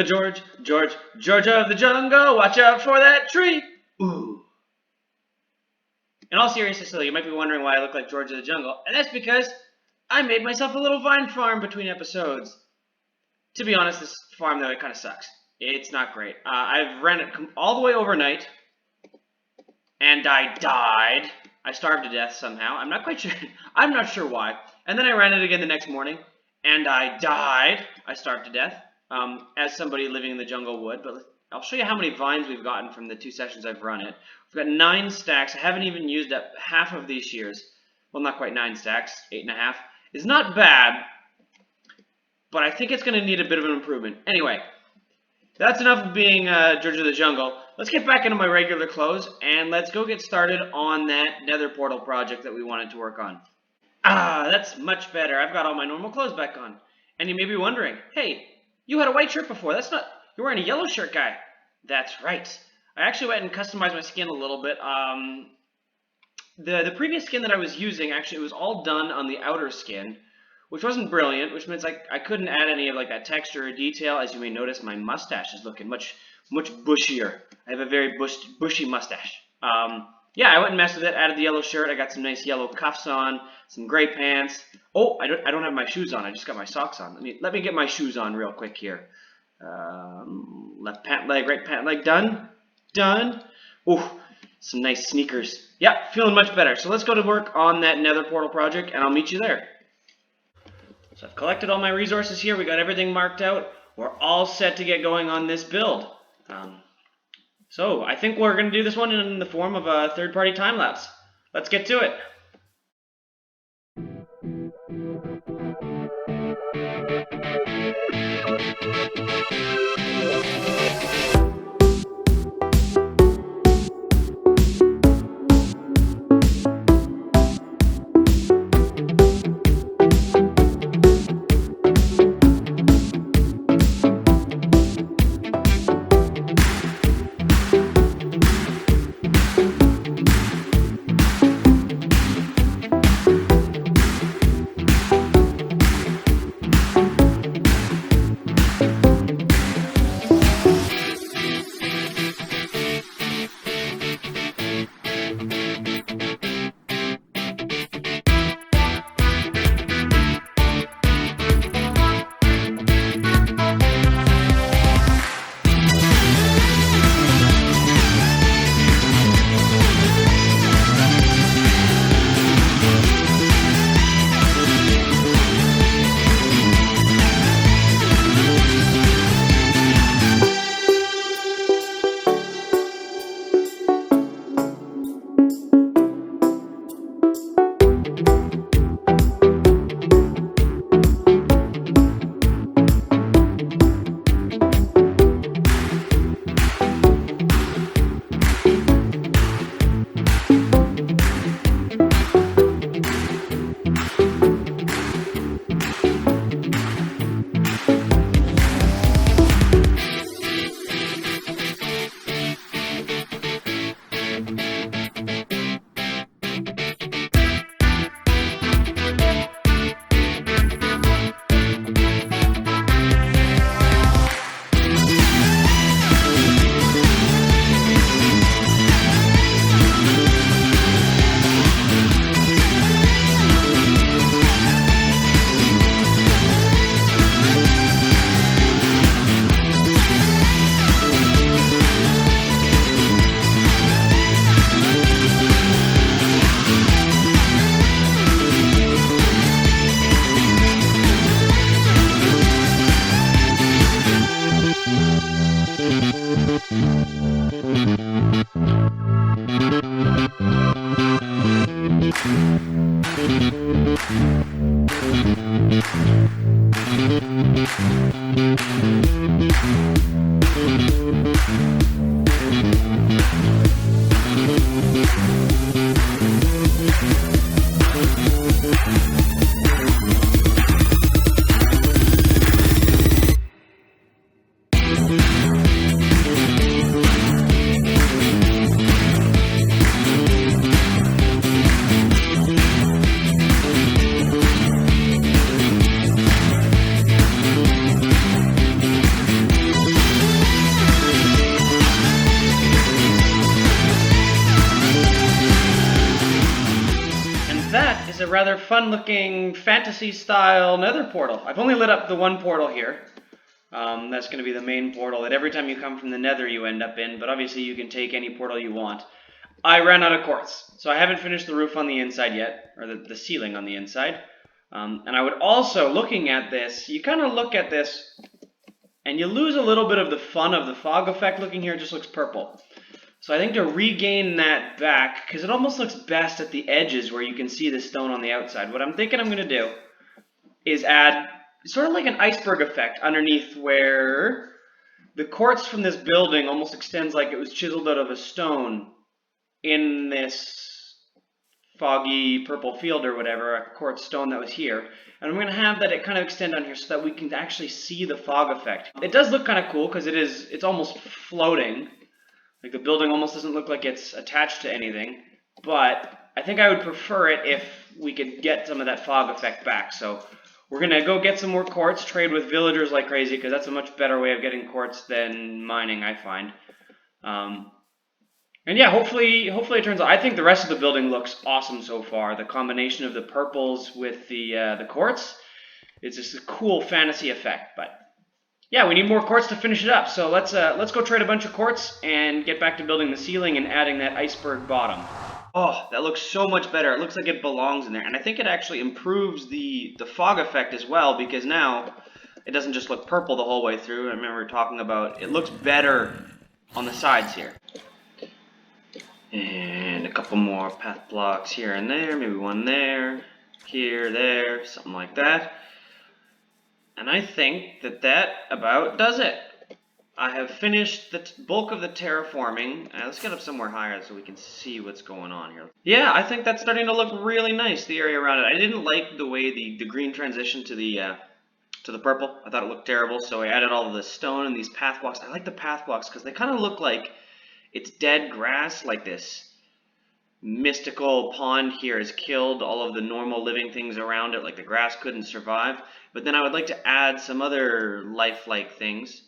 George of the jungle, watch out for that tree. Ooh. In all seriousness, though, you might be wondering why I look like George of the Jungle, and that's because I made myself a little vine farm between episodes. To be honest, this farm, though, it kind of sucks. It's not great. I've ran it all the way overnight, and I died. I starved to death somehow. I'm not quite sure. I'm not sure why. And then I ran it again the next morning, and I died. I starved to death, as somebody living in the jungle would. But I'll show you how many vines we've gotten from the 2 sessions I've run it. We've got 9 stacks. I haven't even used up half of these shears. Well, not quite 9 stacks. 8.5. It's not bad, but I think it's going to need a bit of an improvement. Anyway, that's enough of being George of the Jungle. Let's get back into my regular clothes, and let's go get started on that Nether portal project that we wanted to work on. Ah, that's much better. I've got all my normal clothes back on. And you may be wondering, hey, you had a white shirt before. That's not... You're wearing a yellow shirt, guy. That's right. I actually went and customized my skin a little bit. The previous skin that I was using, actually, it was all done on the outer skin, which wasn't brilliant, which means I couldn't add any of like that texture or detail. As you may notice, my mustache is looking much bushier. I have a very bushy mustache. Yeah, I went and messed with it, added the yellow shirt. I got some nice yellow cuffs on, some gray pants. Oh, I don't have my shoes on. I just got my socks on. Let me get my shoes on real quick here. Left pant leg, right pant leg, done. Oh, some nice sneakers. Yeah, feeling much better. So let's go to work on that Nether portal project, and I'll meet you there. So I've collected all my resources here. We got everything marked out. We're all set to get going on this build. So I think we're going to do this one in the form of a third-party time-lapse. Let's get to it. rather fun-looking fantasy-style nether portal. I've only lit up the one portal here. That's going to be the main portal that every time you come from the nether you end up in, but obviously you can take any portal you want. I ran out of quartz, so I haven't finished the roof on the inside yet, or the ceiling on the inside. And I would also, looking at this, you kind of look at this, and you lose a little bit of the fun of the fog effect. Looking here, it just looks purple. So I think to regain that back, because it almost looks best at the edges where you can see the stone on the outside, what I'm thinking I'm going to do is add sort of like an iceberg effect underneath where the quartz from this building almost extends like it was chiseled out of a stone in this foggy purple field or whatever, a quartz stone that was here. And I'm going to have that it kind of extend on here so that we can actually see the fog effect. It does look kind of cool because it's almost floating. Like the building almost doesn't look like it's attached to anything, but I think I would prefer it if we could get some of that fog effect back. So we're going to go get some more quartz, trade with villagers like crazy, because that's a much better way of getting quartz than mining, I find. And yeah, hopefully it turns out. I think the rest of the building looks awesome so far. The combination of the purples with the quartz, it's just a cool fantasy effect, but yeah, we need more quartz to finish it up, so let's go trade a bunch of quartz and get back to building the ceiling and adding that iceberg bottom. Oh, that looks so much better. It looks like it belongs in there, and I think it actually improves the fog effect as well, because now it doesn't just look purple the whole way through. I remember talking about it looks better on the sides here. And a couple more path blocks here and there, maybe one there, here, there, something like that. And I think that about does it. I have finished the bulk of the terraforming. Let's get up somewhere higher so we can see what's going on here. Yeah, I think that's starting to look really nice, the area around it. I didn't like the way the green transitioned to the purple. I thought it looked terrible, so I added all of the stone and these path blocks. I like the path blocks because they kind of look like it's dead grass, like this mystical pond here has killed all of the normal living things around it, like the grass couldn't survive. But then I would like to add some other lifelike things.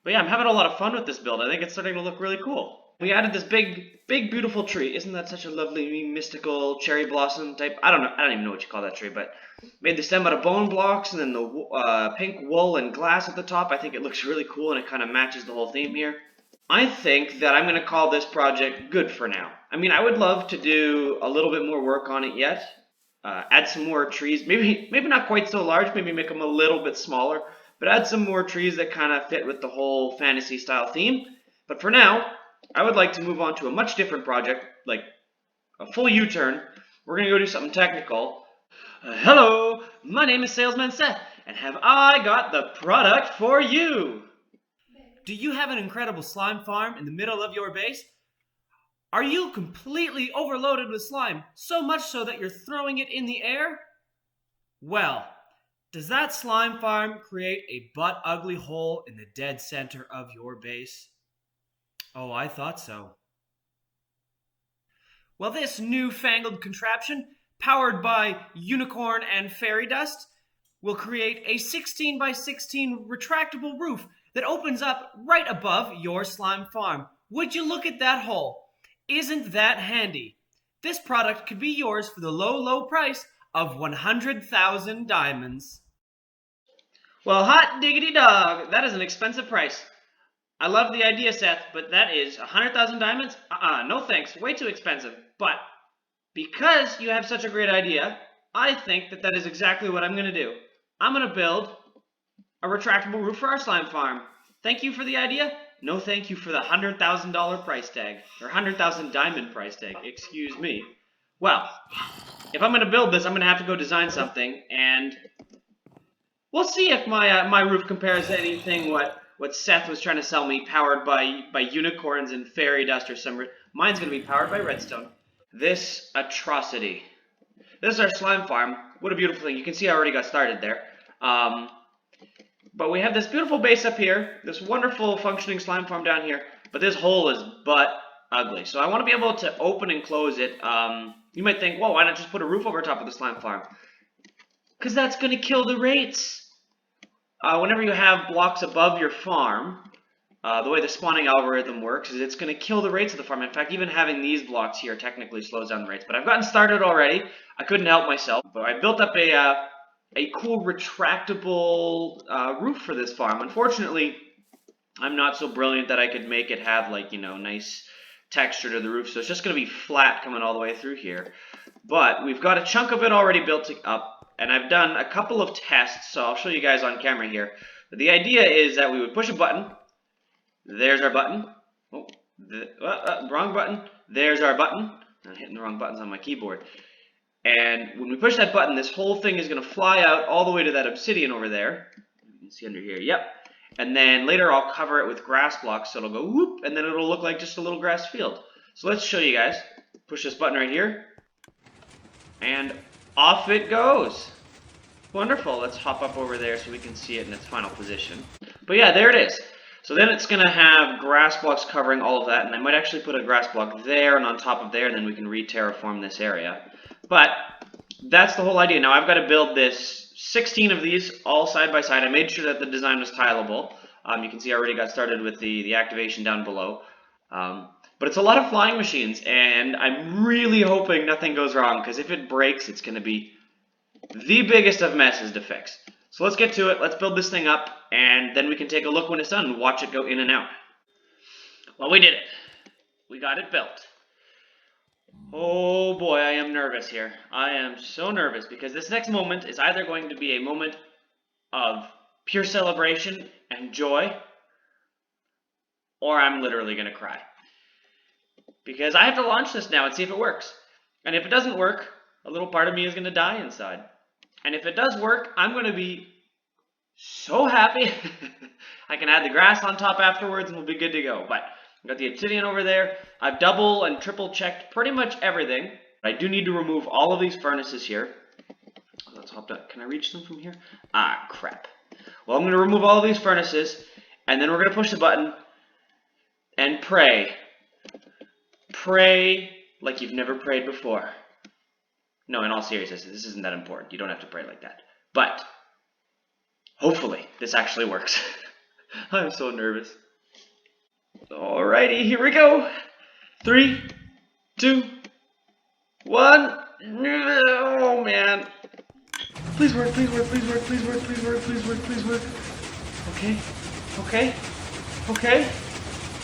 But yeah, I'm having a lot of fun with this build. I think it's starting to look really cool. We added this big, beautiful tree. Isn't that such a lovely, mystical cherry blossom type? I don't even know what you call that tree, but made the stem out of bone blocks and then the pink wool and glass at the top. I think it looks really cool and it kind of matches the whole theme here. I think that I'm going to call this project good for now. I mean, I would love to do a little bit more work on it yet. Add some more trees, maybe not quite so large, maybe make them a little bit smaller, but add some more trees that kind of fit with the whole fantasy style theme. But for now, I would like to move on to a much different project, like a full U-turn. We're going to go do something technical. Hello, my name is Salesman Seth, and have I got the product for you? Do you have an incredible slime farm in the middle of your base? Are you completely overloaded with slime, so much so that you're throwing it in the air? Well, does that slime farm create a butt-ugly hole in the dead center of your base? Oh, I thought so. Well, this newfangled contraption, powered by unicorn and fairy dust, will create a 16 by 16 retractable roof that opens up right above your slime farm. Would you look at that hole? Isn't that handy? This product could be yours for the low price of 100,000 diamonds. Well, hot diggity dog, that is an expensive price. I love the idea, Seth, but that is 100,000 diamonds? No thanks, way too expensive. But because you have such a great idea, I think that is exactly what I'm going to do. I'm going to build a retractable roof for our slime farm. Thank you for the idea. No thank you for the $100,000 price tag. Or 100,000 diamond price tag. Excuse me. Well, if I'm going to build this, I'm going to have to go design something. And we'll see if my roof compares to anything what Seth was trying to sell me, powered by unicorns and fairy dust or some. Mine's going to be powered by redstone. This atrocity. This is our slime farm. What a beautiful thing. You can see I already got started there. But we have this beautiful base up here, this wonderful functioning slime farm down here, but this hole is butt ugly. So I want to be able to open and close it. You might think, well, why not just put a roof over top of the slime farm? Because that's going to kill the rates. Whenever you have blocks above your farm, the way the spawning algorithm works is it's going to kill the rates of the farm. In fact, even having these blocks here technically slows down the rates. But I've gotten started already. I couldn't help myself. But I built up a cool retractable roof for this farm. Unfortunately, I'm not so brilliant that I could make it have, like, you know, nice texture to the roof. So it's just going to be flat coming all the way through here. But we've got a chunk of it already built up, and I've done a couple of tests, so I'll show you guys on camera here. But the idea is that we would push a button. There's our button. Oh, wrong button. There's our button. I'm hitting the wrong buttons on my keyboard. And when we push that button, this whole thing is going to fly out all the way to that obsidian over there. You can see under here. Yep. And then later I'll cover it with grass blocks, so it'll go whoop, and then it'll look like just a little grass field. So let's show you guys. Push this button right here. And off it goes. Wonderful. Let's hop up over there so we can see it in its final position. But yeah, there it is. So then it's going to have grass blocks covering all of that, and I might actually put a grass block there and on top of there, and then we can re-terraform this area. But that's the whole idea. Now I've got to build this 16 of these all side by side. I made sure that the design was tileable. You can see I already got started with the activation down below. But it's a lot of flying machines, and I'm really hoping nothing goes wrong, because if it breaks, it's going to be the biggest of messes to fix. So let's get to it. Let's build this thing up, and then we can take a look when it's done and watch it go in and out. Well, we did it. We got it built. Oh boy, I am nervous here. I am so nervous, because this next moment is either going to be a moment of pure celebration and joy, or I'm literally going to cry. Because I have to launch this now and see if it works. And if it doesn't work, a little part of me is going to die inside. And if it does work, I'm going to be so happy. I can add the grass on top afterwards and we'll be good to go. But I've got the obsidian over there. I've double and triple checked pretty much everything. I do need to remove all of these furnaces here. Let's hop down. Can I reach them from here? Ah, crap. Well, I'm going to remove all of these furnaces, and then we're going to push the button and pray. Pray like you've never prayed before. No, in all seriousness, this isn't that important. You don't have to pray like that. But hopefully this actually works. I'm so nervous. Alrighty, here we go. 3, 2, 1. Oh man. Please work, please work, please work, please work, please work, please work, please work. Okay, okay, okay.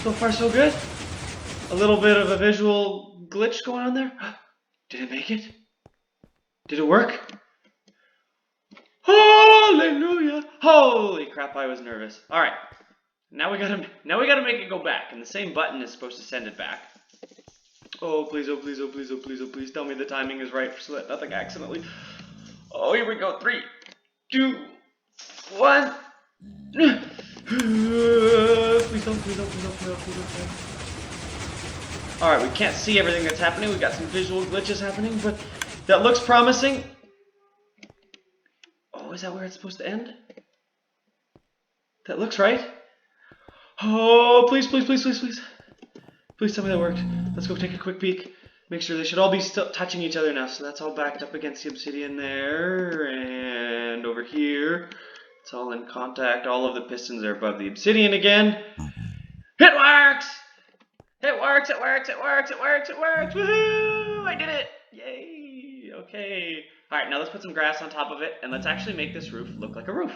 So far so good. A little bit of a visual glitch going on there. Did it make it? Did it work? Hallelujah! Holy crap, I was nervous. Alright. Now we gotta make it go back, and the same button is supposed to send it back. Oh please, oh please, oh please, oh please, oh please, tell me the timing is right so that nothing accidentally. Oh, here we go. 3, 2, 1. Please don't, please don't, please don't, please don't, please don't. Alright, we can't see everything that's happening. We've got some visual glitches happening, but that looks promising. Oh, is that where it's supposed to end? That looks right. Oh, please, please, please, please, please. Please tell me that worked. Let's go take a quick peek. Make sure they should all be still touching each other now. So that's all backed up against the obsidian there. And over here, it's all in contact. All of the pistons are above the obsidian again. It works! It works, it works, it works, it works, it works! Woohoo! I did it! Yay! Okay. Alright, now let's put some grass on top of it, and let's actually make this roof look like a roof.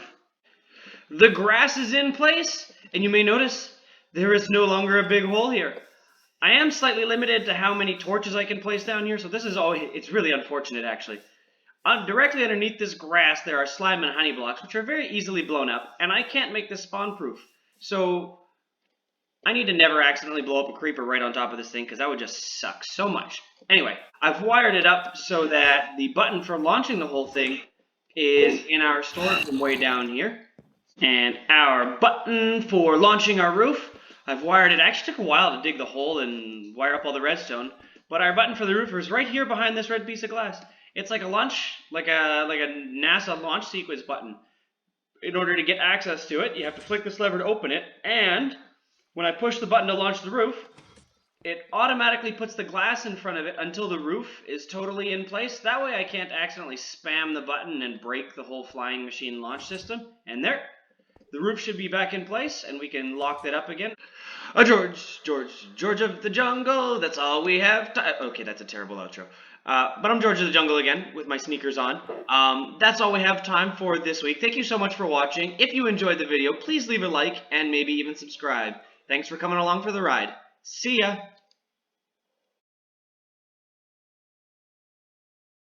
The grass is in place, and you may notice there is no longer a big hole here. I am slightly limited to how many torches I can place down here, so this is it's really unfortunate actually. Directly underneath this grass there are slime and honey blocks, which are very easily blown up, and I can't make this spawn proof. So I need to never accidentally blow up a creeper right on top of this thing, because that would just suck so much. Anyway, I've wired it up so that the button for launching the whole thing is in our storage room way down here. And our button for launching our roof, I've wired it. Actually took a while to dig the hole and wire up all the redstone, but our button for the roofer is right here behind this red piece of glass. It's like a like a NASA launch sequence button. In order to get access to it, you have to flick this lever to open it, and when I push the button to launch the roof, it automatically puts the glass in front of it until the roof is totally in place. That way I can't accidentally spam the button and break the whole flying machine launch system. And there, The roof should be back in place, and we can lock that up again. George of the Jungle, that's all we have time. Okay, that's a terrible outro. But I'm George of the Jungle again, with my sneakers on. That's all we have time for this week. Thank you so much for watching. If you enjoyed the video, please leave a like, and maybe even subscribe. Thanks for coming along for the ride. See ya!